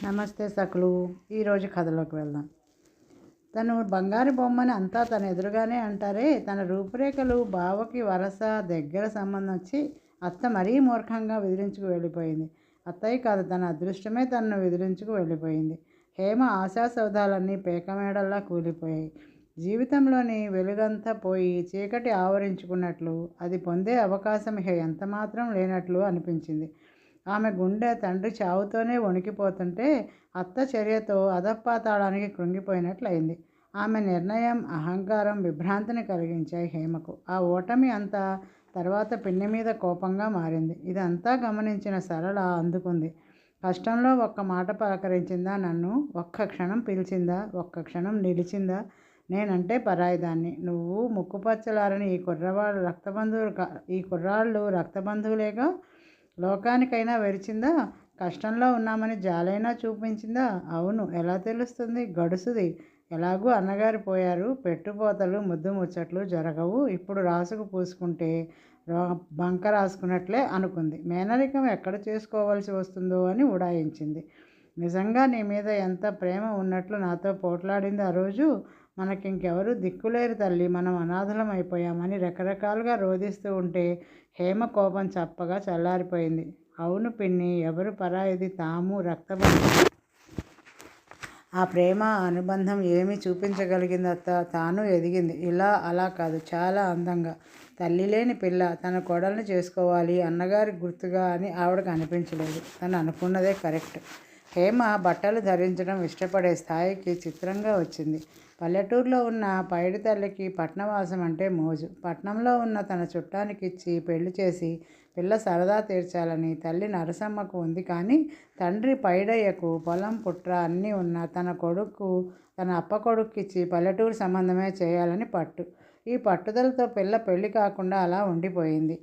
నమస్తే సకులు. ఈరోజు కథలోకి వెళ్దాం. తను బంగారు బొమ్మని అంతా తన ఎదురుగానే అంటారే, తన రూపురేఖలు బావకి వరస దగ్గర సంబంధం వచ్చి అత్త మరీ మూర్ఖంగా విదిలించుకు వెళ్ళిపోయింది. అత్తయ్య కాదు, తన అదృష్టమే తనను విదిలించుకు వెళ్ళిపోయింది. హేమ ఆశా సౌధాలన్నీ పేకమేడల్లా కూలిపోయాయి. జీవితంలోని వెలుగంతా పోయి చీకటి ఆవరించుకున్నట్లు, అది పొందే అవకాశం ఇక ఎంతమాత్రం లేనట్లు అనిపించింది. ఆమె గుండె తండ్రి చావుతోనే వణికిపోతుంటే అత్త చర్యతో అధపాతాళానికి కృంగిపోయినట్లయింది. ఆమె నిర్ణయం, అహంకారం విభ్రాంతిని కలిగించాయి హేమకు. ఆ ఓటమి అంతా తర్వాత పిన్ని మీద కోపంగా మారింది. ఇదంతా గమనించిన సరళ అందుకుంది. కష్టంలో ఒక్క మాట పలకరించిందా నన్ను? ఒక్క క్షణం పిలిచిందా? ఒక్క క్షణం నిలిచిందా? నేనంటే పరాయిదాన్ని. నువ్వు ముక్కుపచ్చలారని ఈ కుర్రాళ్ళు రక్తబంధువులేగా. లోకానికైనా వెరిచిందా? కష్టంలో ఉన్నామని జాలైనా చూపించిందా? అవును. ఎలా తెలుస్తుంది? గడుసుది. ఎలాగూ అన్నగారు పోయారు. పెట్టుపోతలు ముద్దు ముచ్చట్లు జరగవు. ఇప్పుడు రాసుకు పూసుకుంటే బంక రాసుకున్నట్లే అనుకుంది. మేనరికం ఎక్కడ చేసుకోవలసి వస్తుందో అని ఉడాయించింది. నిజంగా నీ మీద ఎంత ప్రేమ ఉన్నట్లు నాతో పోట్లాడింది ఆ రోజు. మనకింకెవరూ దిక్కులేరు తల్లి, మనం అనాథలం అయిపోయామని రకరకాలుగా రోధిస్తూ ఉంటే హేమ కోపం చప్పగా చల్లారిపోయింది. అవును పిన్ని, ఎవరు పరాయిది? తాము రక్తబంధం. ఆ ప్రేమ అనుబంధం ఏమి చూపించగలిగింది అత్త? తాను ఎదిగింది. ఇలా అలా కాదు, చాలా అందంగా. తల్లి లేని పిల్ల తన కోడల్ని చేసుకోవాలి అన్నగారి గుర్తుగా అని ఆవిడకు అనిపించలేదు. తను అనుకున్నదే కరెక్ట్. హేమ బట్టలు ధరించడం ఇష్టపడే స్థాయికి చిత్రంగా వచ్చింది. పల్లెటూరులో ఉన్న పైడి తల్లికి పట్నవాసం అంటే మోజు. పట్నంలో ఉన్న తన చుట్టానికిచ్చి పెళ్లి చేసి పిల్ల సరదా తీర్చాలని తల్లి నరసమ్మకు ఉంది. కానీ తండ్రి పైడయ్యకు పొలం పుట్ర అన్నీ ఉన్న తన అప్ప కొడుక్కిచ్చి పల్లెటూరు సంబంధమే చేయాలని పట్టు. ఈ పట్టుదలతో పిల్ల పెళ్లి కాకుండా అలా ఉండిపోయింది.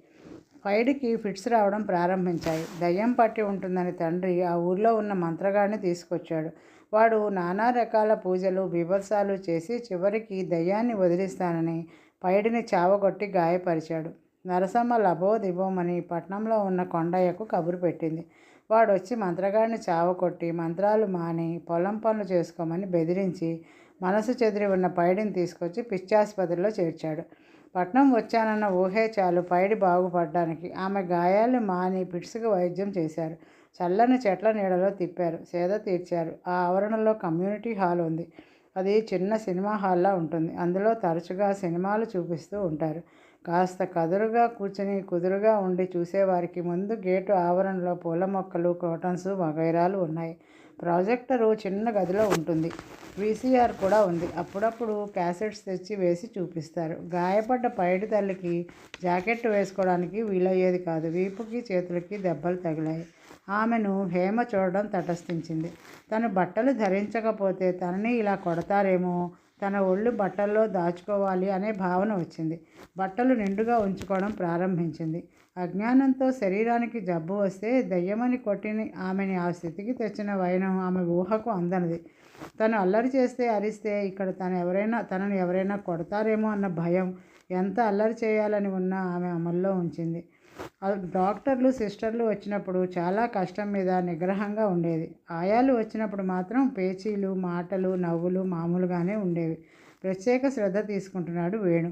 పైడికి ఫిట్స్ రావడం ప్రారంభించాయి. దయ్యం పట్టి ఉంటుందని తండ్రి ఆ ఊర్లో ఉన్న మంత్రగాడిని తీసుకొచ్చాడు. వాడు నానా రకాల పూజలు బీభత్సాలు చేసి చివరికి దయ్యాన్ని వదిలిస్తానని పైడిని చావగొట్టి గాయపరిచాడు. నరసమ్మ లబోదిబోమని పట్నంలో ఉన్న కొండయ్యకు కబురు పెట్టింది. వాడొచ్చి మంత్రగాడిని చావకొట్టి మంత్రాలు మాని పొలం పనులు చేసుకోమని బెదిరించి మనసు చెదిరి ఉన్న పైడిని తీసుకొచ్చి పిచ్చాసుపత్రిలో చేర్చాడు. పట్నం వచ్చానన్న ఊహే చాలు పైడి బాగుపడ్డానికి. ఆమె గాయాలు మాని పిట్స్కి వైద్యం చేశారు. చల్లని చెట్ల నీడలో తిప్పారు. సేద తీర్చారు. ఆ ఆవరణలో కమ్యూనిటీ హాల్ ఉంది. అది చిన్న సినిమా హాల్లా ఉంటుంది. అందులో తరచుగా సినిమాలు చూపిస్తూ ఉంటారు. కాస్త కుదురుగా ఉండి చూసేవారికి ముందు గేటు ఆవరణలో పూల మొక్కలు, క్రోటన్స్ వగైరాలు ఉన్నాయి. ప్రాజెక్టరు చిన్న గదిలో ఉంటుంది. వీసీఆర్ కూడా ఉంది. అప్పుడప్పుడు క్యాసెట్స్ తెచ్చి వేసి చూపిస్తారు. గాయపడ్డ పైడి తల్లికి జాకెట్ వేసుకోవడానికి వీలయ్యేది కాదు. వీపుకి చేతులకి దెబ్బలు తగిలాయి. ఆమెను హేమ చూడడం తటస్థించింది. తను బట్టలు ధరించకపోతే తనని ఇలా కొడతారేమో, తన ఒళ్ళు బట్టల్లో దాచుకోవాలి అనే భావన వచ్చింది. బట్టలు నిండుగా ఉంచుకోవడం ప్రారంభించింది. అజ్ఞానంతో శరీరానికి జబ్బు వస్తే దయ్యమని కొట్టిని ఆమెని ఆ స్థితికి తెచ్చిన వైనం ఆమె ఊహకు అందనిది. తను అల్లరి చేస్తే అరిస్తే ఇక్కడ తనని ఎవరైనా కొడతారేమో అన్న భయం ఎంత అల్లరి చేయాలని ఉన్నా ఆమె అమల్లో ఉంచింది. డాక్టర్లు సిస్టర్లు వచ్చినప్పుడు చాలా కష్టం మీద నిగ్రహంగా ఉండేది. ఆయాలు వచ్చినప్పుడు మాత్రం పేచీలు, మాటలు, నవ్వులు మామూలుగానే ఉండేవి. ప్రత్యేక శ్రద్ధ తీసుకుంటున్నాడు వేణు.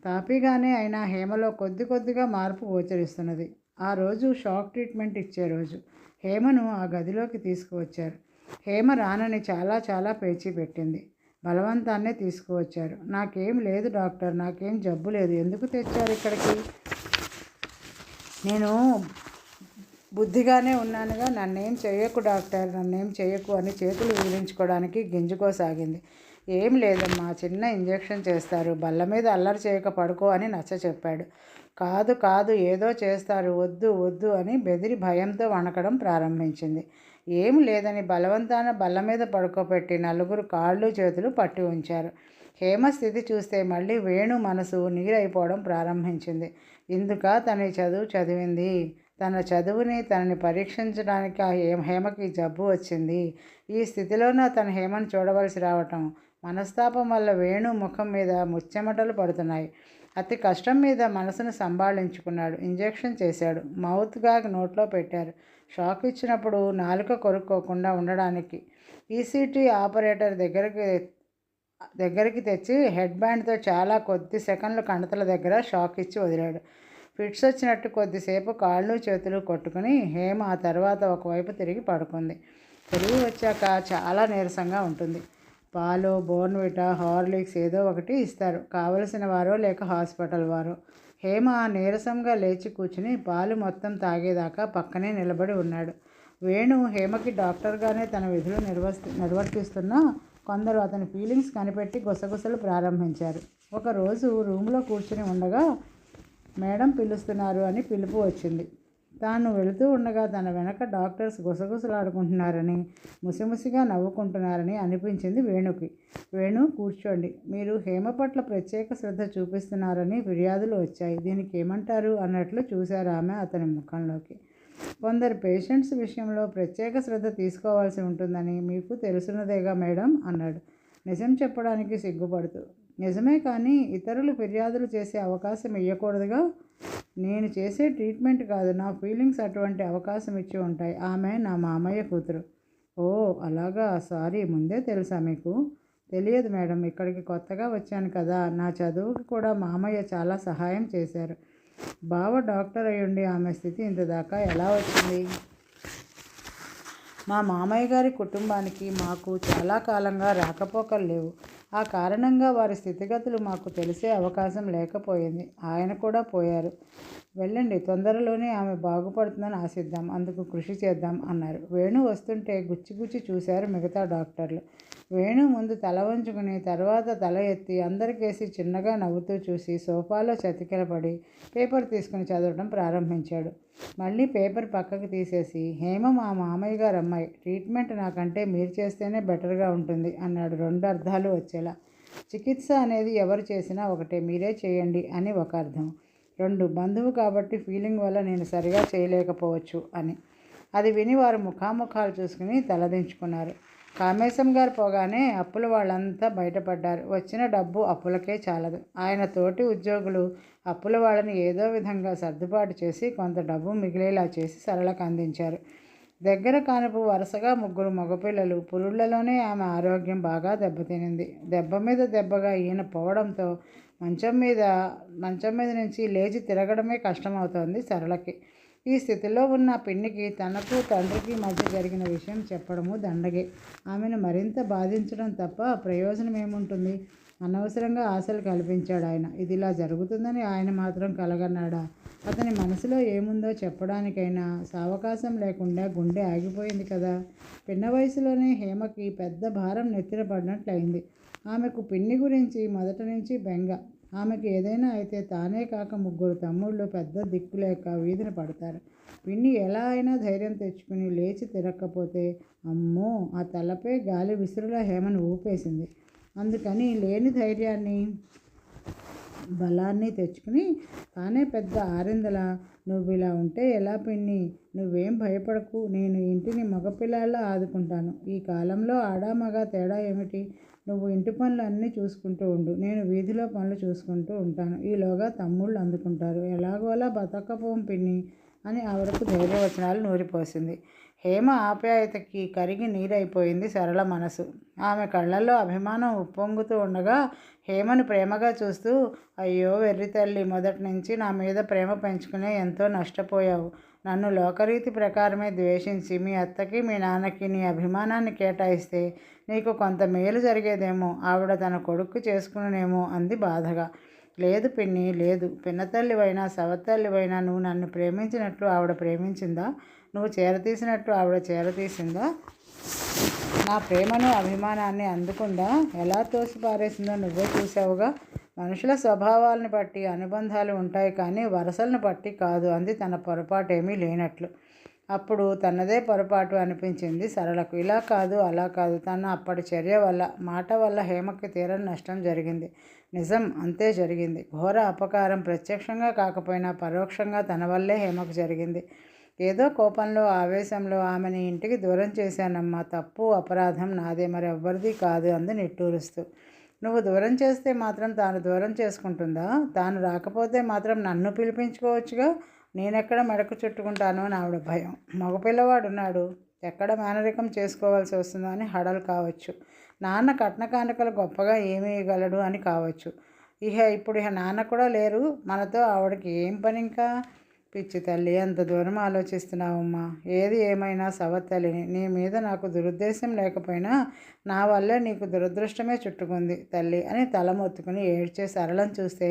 తాపీగానే అయినా హేమలో కొద్దిగా మార్పు గోచరిస్తున్నది. ఆ రోజు షాక్ ట్రీట్మెంట్ ఇచ్చే రోజు. హేమను ఆ గదిలోకి తీసుకువచ్చారు. హేమ రానని చాలా పేచీ పెట్టింది. బలవంతాన్నే తీసుకువచ్చారు. నాకేం లేదు డాక్టర్, నాకేం జబ్బు లేదు. ఎందుకు తెచ్చారు ఇక్కడికి? నేను బుద్ధిగానే ఉన్నానుగా. నన్నేం చెయ్యకు డాక్టర్, నన్నేం చెయ్యకు అని చేతులు విదిలించుకోవడానికి గింజుకోసాగింది. ఏం లేదమ్మా, చిన్న ఇంజెక్షన్ చేస్తారు. బల్ల మీద అల్లరి చేయక పడుకో అని నచ్చ చెప్పాడు. కాదు ఏదో చేస్తారు, వద్దు అని బెదిరి భయంతో వణకడం ప్రారంభించింది. ఏం లేదని బలవంతాన బల్ల మీద పడుకోబెట్టి నలుగురు కాళ్ళు చేతులు పట్టి ఉంచారు. హేమ స్థితి చూస్తే మళ్ళీ వేణు మనసు నీరైపోవడం ప్రారంభించింది. ఇందుక తన చదువు చదివింది. తన చదువుని తనని పరీక్షించడానికి ఆ హేమకి జబ్బు వచ్చింది. ఈ స్థితిలోన తన హేమను చూడవలసి రావటం. మనస్తాపం వల్ల వేణు ముఖం మీద ముచ్చెమటలు పడుతున్నాయి. అతి కష్టం మీద మనసును సంభాళించుకున్నాడు. ఇంజెక్షన్ చేశాడు. మౌత్ గాగ్ నోట్లో పెట్టారు. షాక్ ఇచ్చినప్పుడు నాలుక కొరుక్కోకుండా ఉండడానికి. ఈసీటీ ఆపరేటర్ దగ్గరికి తెచ్చి హెడ్ బ్యాండ్తో చాలా కొద్ది సెకండ్లు కణతల దగ్గర షాక్ ఇచ్చి వదిలాడు. ఫిట్స్ వచ్చినట్టు కొద్దిసేపు కాళ్ళు చేతులు కొట్టుకుని హేమ ఆ తర్వాత ఒకవైపు తిరిగి పడుకుంది. తెలివి వచ్చాక చాలా నీరసంగా ఉంటుంది. పాలు, బోర్న్విటా, హార్లిక్స్ ఏదో ఒకటి ఇస్తారు, కావలసిన వారో లేక హాస్పిటల్ వారో. హేమ నీరసంగా లేచి కూర్చుని పాలు మొత్తం తాగేదాకా పక్కనే నిలబడి ఉన్నాడు. వేణు హేమకి డాక్టర్గానే తన విధులు నిర్వర్తిస్తున్నా కొందరు అతని ఫీలింగ్స్ కనిపెట్టి గుసగుసలు ప్రారంభించారు. ఒకరోజు రూమ్లో కూర్చుని ఉండగా మేడం పిలుస్తున్నారు అని పిలుపు వచ్చింది. తాను వెళుతూ ఉండగా తన వెనక డాక్టర్స్ గుసగుసలాడుకుంటున్నారని, ముసిముసిగా నవ్వుకుంటున్నారని అనిపించింది వేణుకి. వేణు, కూర్చోండి. మీరు హేమ పట్ల ప్రత్యేక శ్రద్ధ చూపిస్తున్నారని ఫిర్యాదులు వచ్చాయి. దీనికి ఏమంటారు అన్నట్లు చూశారు ఆమె అతని ముఖంలోకి. కొందరు పేషెంట్స్ విషయంలో ప్రత్యేక శ్రద్ధ తీసుకోవాల్సి ఉంటుందని మీకు తెలుసున్నదేగా మేడం అన్నాడు నిజం చెప్పడానికి సిగ్గుపడుతూ. నిజమే, కానీ ఇతరులు ఫిర్యాదులు చేసే అవకాశం ఇవ్వకూడదుగా. నేను చేసే ట్రీట్మెంట్ కాదు, నా ఫీలింగ్స్ అటువంటి అవకాశం ఇచ్చి ఉంటాయి. ఆమె నా మామయ్య కూతురు. ఓ అలాగా, సారీ. ముందే తెలుసా మీకు? తెలియదు మేడం, ఇక్కడికి కొత్తగా వచ్చాను కదా. నా చదువుకి కూడా మామయ్య చాలా సహాయం చేశారు. బావ డాక్టర్ అయ్యుండి ఆమె స్థితి ఇంతదాకా ఎలా వచ్చింది? మా మామయ్య గారి కుటుంబానికి మాకు చాలా కాలంగా రాకపోకలు లేవు. ఆ కారణంగా వారి స్థితిగతులు మాకు తెలిసే అవకాశం లేకపోయింది. ఆయన కూడా పోయారు. వెళ్ళండి, తొందరలోనే ఆమె బాగుపడుతుందని ఆశిద్దాం, అందుకు కృషి చేద్దాం అన్నారు. వేణు వస్తుంటే గుచ్చిగుచ్చి చూశారు మిగతా డాక్టర్లు. వేణు ముందు తల వంచుకుని తర్వాత తల ఎత్తి అందరికేసి చిన్నగా నవ్వుతూ చూసి సోఫాలో చతికిలపడి పేపర్ తీసుకుని చదవడం ప్రారంభించాడు. మళ్ళీ పేపర్ పక్కకి తీసేసి, హేమ మా మామయ్య గారు అమ్మాయి, ట్రీట్మెంట్ నాకంటే మీరు చేస్తేనే బెటర్గా ఉంటుంది అన్నాడు రెండు అర్థాలు వచ్చేలా. చికిత్స అనేది ఎవరు చేసినా ఒకటే, మీరే చేయండి అని ఒక అర్థం. రెండు, బంధువు కాబట్టి ఫీలింగ్ వల్ల నేను సరిగా చేయలేకపోవచ్చు అని. అది విని వారు ముఖాముఖాలు చూసుకుని తలదించుకున్నారు. కామేశం గారు పోగానే అప్పుల వాళ్ళంతా బయటపడ్డారు. వచ్చిన డబ్బు అప్పులకే చాలదు. ఆయన తోటి ఉద్యోగులు అప్పుల వాళ్ళని ఏదో విధంగా సర్దుబాటు చేసి కొంత డబ్బు మిగిలేలా చేసి సరళకు అందించారు. దగ్గర కానుపు వరుసగా 3 మగపిల్లలు. పురుళ్లలోనే ఆమె ఆరోగ్యం బాగా దెబ్బతినింది. దెబ్బ మీద దెబ్బగా ఈయన పోవడంతో మంచం మీద నుంచి లేచి తిరగడమే కష్టమవుతోంది సరళకి. ఈ స్థితిలో ఉన్న పిన్నికి తనకు తండ్రికి మధ్య జరిగిన విషయం చెప్పడము దండగే. ఆమెను మరింత బాధించడం తప్ప ప్రయోజనం ఏముంటుంది? అనవసరంగా ఆశలు కల్పించాడు ఆయన. ఇదిలా జరుగుతుందని ఆయన మాత్రం కలగన్నాడా? అతని మనసులో ఏముందో చెప్పడానికైనా సావకాశం లేకుండా గుండె ఆగిపోయింది కదా. పిన్న వయసులోనే హేమకి పెద్ద భారం నెత్తిన పడినట్లయింది. ఆమెకు పిన్ని గురించి మొదటి నుంచి బెంగ. ఆమెకు ఏదైనా అయితే తానే కాక 3 తమ్ముళ్ళు పెద్ద దిక్కులేక వీధిన పడతారు. పిన్ని ఎలా అయినా ధైర్యం తెచ్చుకుని లేచి తిరగకపోతే అమ్మో, ఆ తలపై గాలి విసురులా హేమను ఊపేసింది. అందుకని లేని ధైర్యాన్ని బలాన్ని తెచ్చుకుని తానే పెద్ద ఆరిందల, నువ్వు ఇలా ఉంటే ఎలా పిన్ని, నువ్వేం భయపడకు, నేను ఇంటిని మగపిల్లాళ్ళ ఆదుకుంటాను. ఈ కాలంలో ఆడా మగ తేడా ఏమిటి? నువ్వు ఇంటి పనులు అన్నీ చూసుకుంటూ ఉండు, నేను వీధిలో పనులు చూసుకుంటూ ఉంటాను. ఈలోగా తమ్ముళ్ళు అందుకుంటారు. ఎలాగోలా బతకపోం పిన్ని అని ఆవిడకు ధైర్యవచనాలు నూరిపోసింది. హేమ ఆప్యాయతకి కరిగి నీరైపోయింది సరళ మనసు. ఆమె కళ్ళల్లో అభిమానం ఉప్పొంగుతూ ఉండగా హేమను ప్రేమగా చూస్తూ, అయ్యో వెర్రి తల్లి, మొదటి నుంచి నా మీద ప్రేమ పెంచుకునే ఎంతో నష్టపోయావు. నన్ను లోకరీతి ప్రకారమే ద్వేషించి మీ అత్తకి మీ నాన్నకి నీ అభిమానాన్ని కేటాయిస్తే నీకు కొంత మేలు జరిగేదేమో, ఆవిడ తన కొడుకు చేసుకునేమో అంది బాధగా. లేదు పిన్ని, లేదు. పిన్నతల్లివైనా సవత్తల్లివైనా నువ్వు నన్ను ప్రేమించినట్లు ఆవిడ ప్రేమించిందా? నువ్వు చేరతీసినట్టు ఆవిడ చేరతీసిందా? నా ప్రేమను అభిమానాన్ని అందుకుందా? ఎలా తోసిపారేసిందో నువ్వే చూసావుగా. మనుషుల స్వభావాలను బట్టి అనుబంధాలు ఉంటాయి, కానీ వరసలను బట్టి కాదు అంది తన పొరపాటేమీ లేనట్లు. అప్పుడు తనదే పొరపాటు అనిపించింది సరళకు. ఇలా కాదు అలా కాదు, తన అప్పటి చర్య వల్ల మాట వల్ల హేమకి తీరని నష్టం జరిగింది. నిజం, అంతే జరిగింది. ఘోర అపకారం ప్రత్యక్షంగా కాకపోయినా పరోక్షంగా తన వల్లే హేమకు జరిగింది. ఏదో కోపంలో ఆవేశంలో ఆమెని ఇంటికి దూరం చేశానమ్మా. తప్పు అపరాధం నాదే, మరి ఎవ్వరిది కాదు అంది నిట్టూరుస్తూ. నువ్వు దూరం చేస్తే మాత్రం తాను దూరం చేసుకుంటుందా? తాను రాకపోతే మాత్రం నన్ను పిలిపించుకోవచ్చుగా. నేనెక్కడ మెడకు చుట్టుకుంటాను అని ఆవిడ భయం. మగపిల్లవాడు ఉన్నాడు, ఎక్కడ మేనరికం చేసుకోవాల్సి వస్తుందో అని హడలు కావచ్చు. నాన్న కట్న కానుకలు గొప్పగా ఏమి ఇవ్వగలడు అని కావచ్చు. ఇప్పుడు నాన్న కూడా లేరు మనతో, ఆవిడకి ఏం పని ఇంకా? పిచ్చి తల్లి, అంత దూరం ఆలోచిస్తున్నావమ్మా. ఏది ఏమైనా సవత్తల్లిని, నీ మీద నాకు దురుద్దేశం లేకపోయినా నా వల్లే నీకు దురదృష్టమే చుట్టుకుంది తల్లి అని తల మొత్తుకుని ఏడ్చే సరళం చూస్తే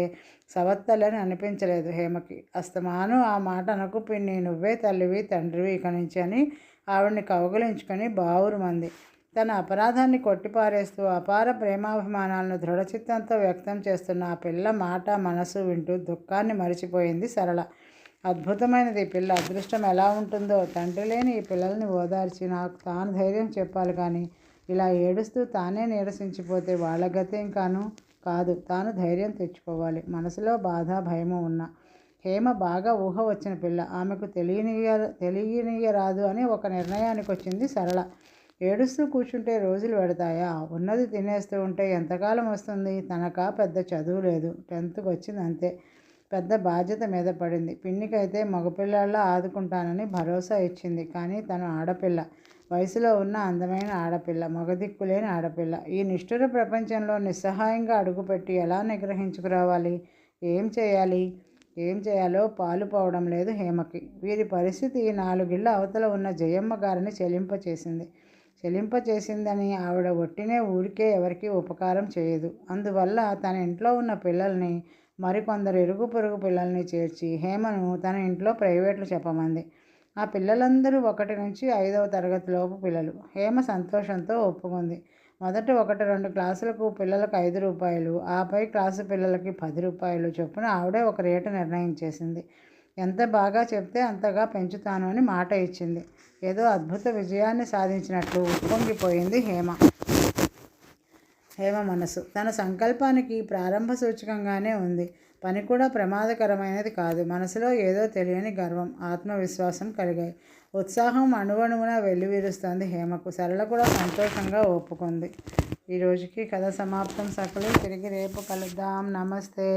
సవత్తల్లి అని అనిపించలేదు హేమకి. అస్తమాను ఆ మాట అనకు పిన్ని, నువ్వే తల్లివి తండ్రివి ఇక నుంచి అని ఆవిడ్ని కౌగిలించుకొని బావురుమంది. తన అపరాధాన్ని కొట్టిపారేస్తూ అపార ప్రేమాభిమానాలను దృఢచిత్తంతో వ్యక్తం చేస్తున్న ఆ పిల్ల మాట మనసు వింటూ దుఃఖాన్ని మరిచిపోయింది సరళ. అద్భుతమైనది ఈ పిల్ల అదృష్టం. ఎలా ఉంటుందో! తండ్రి లేని ఈ పిల్లల్ని ఓదార్చి నాకు తాను ధైర్యం చెప్పాలి కానీ ఇలా ఏడుస్తూ తానే నీరసించిపోతే వాళ్ళ గతేం కాదు. తాను ధైర్యం తెచ్చుకోవాలి. మనసులో బాధ భయము ఉన్న హేమ బాగా ఊహ వచ్చిన పిల్ల. ఆమెకు తెలియనీయరాదు అని ఒక నిర్ణయానికి వచ్చింది సరళ. ఏడుస్తూ కూర్చుంటే రోజులు పెడతాయా? ఉన్నది తినేస్తూ ఉంటే ఎంతకాలం వస్తుంది? తనకా పెద్ద చదువు లేదు, 10th వచ్చింది అంతే. పెద్ద బాధ్యత మీద పడింది. పిన్నికైతే మగపిల్లాళ్ళ ఆదుకుంటానని భరోసా ఇచ్చింది. కానీ తను ఆడపిల్ల, వయసులో ఉన్న అందమైన ఆడపిల్ల, మగదిక్కులేని ఆడపిల్ల. ఈ నిష్ఠుర ప్రపంచంలో నిస్సహాయంగా అడుగుపెట్టి ఎలా నిగ్రహించుకురావాలి? ఏం చేయాలో పాలు పోవడం లేదు హేమకి. వీరి పరిస్థితి 4 ఇళ్ల అవతల ఉన్న జయమ్మ గారిని చెలింపచేసిందని ఆవిడ ఒట్టినే ఊరికే ఎవరికీ ఉపకారం చేయదు. అందువల్ల తన ఇంట్లో ఉన్న పిల్లల్ని మరికొందరు ఇరుగు పొరుగు పిల్లల్ని చేర్చి హేమను తన ఇంట్లో ప్రైవేట్లు చెప్పమంది. ఆ పిల్లలందరూ 1 నుంచి 5వ తరగతిలోపు పిల్లలు. హేమ సంతోషంతో ఒప్పుకుంది. మొదట 1-2 క్లాసులకు పిల్లలకు 5 రూపాయలు, ఆపై క్లాసు పిల్లలకి 10 రూపాయలు చొప్పున ఆవిడే ఒక రేటు నిర్ణయించేసింది. ఎంత బాగా చెప్తే అంతగా పెంచుతాను అని మాట ఇచ్చింది. ఏదో అద్భుత విజయాన్ని సాధించినట్లు ఉప్పొంగిపోయింది హేమ మనసు. తన సంకల్పానికి ప్రారంభ సూచకంగానే ఉంది. పని కూడా ప్రమాదకరమైనది కాదు. మనసులో ఏదో తెలియని గర్వం, ఆత్మవిశ్వాసం కలిగాయి. ఉత్సాహం అణువణువున వెల్లివిరుస్తోంది హేమకు. సరళ కూడా సంతోషంగా ఒప్పుకుంది. ఈరోజుకి కథ సమాప్తం సకలు. తిరిగి రేపు కలుద్దాం. నమస్తే.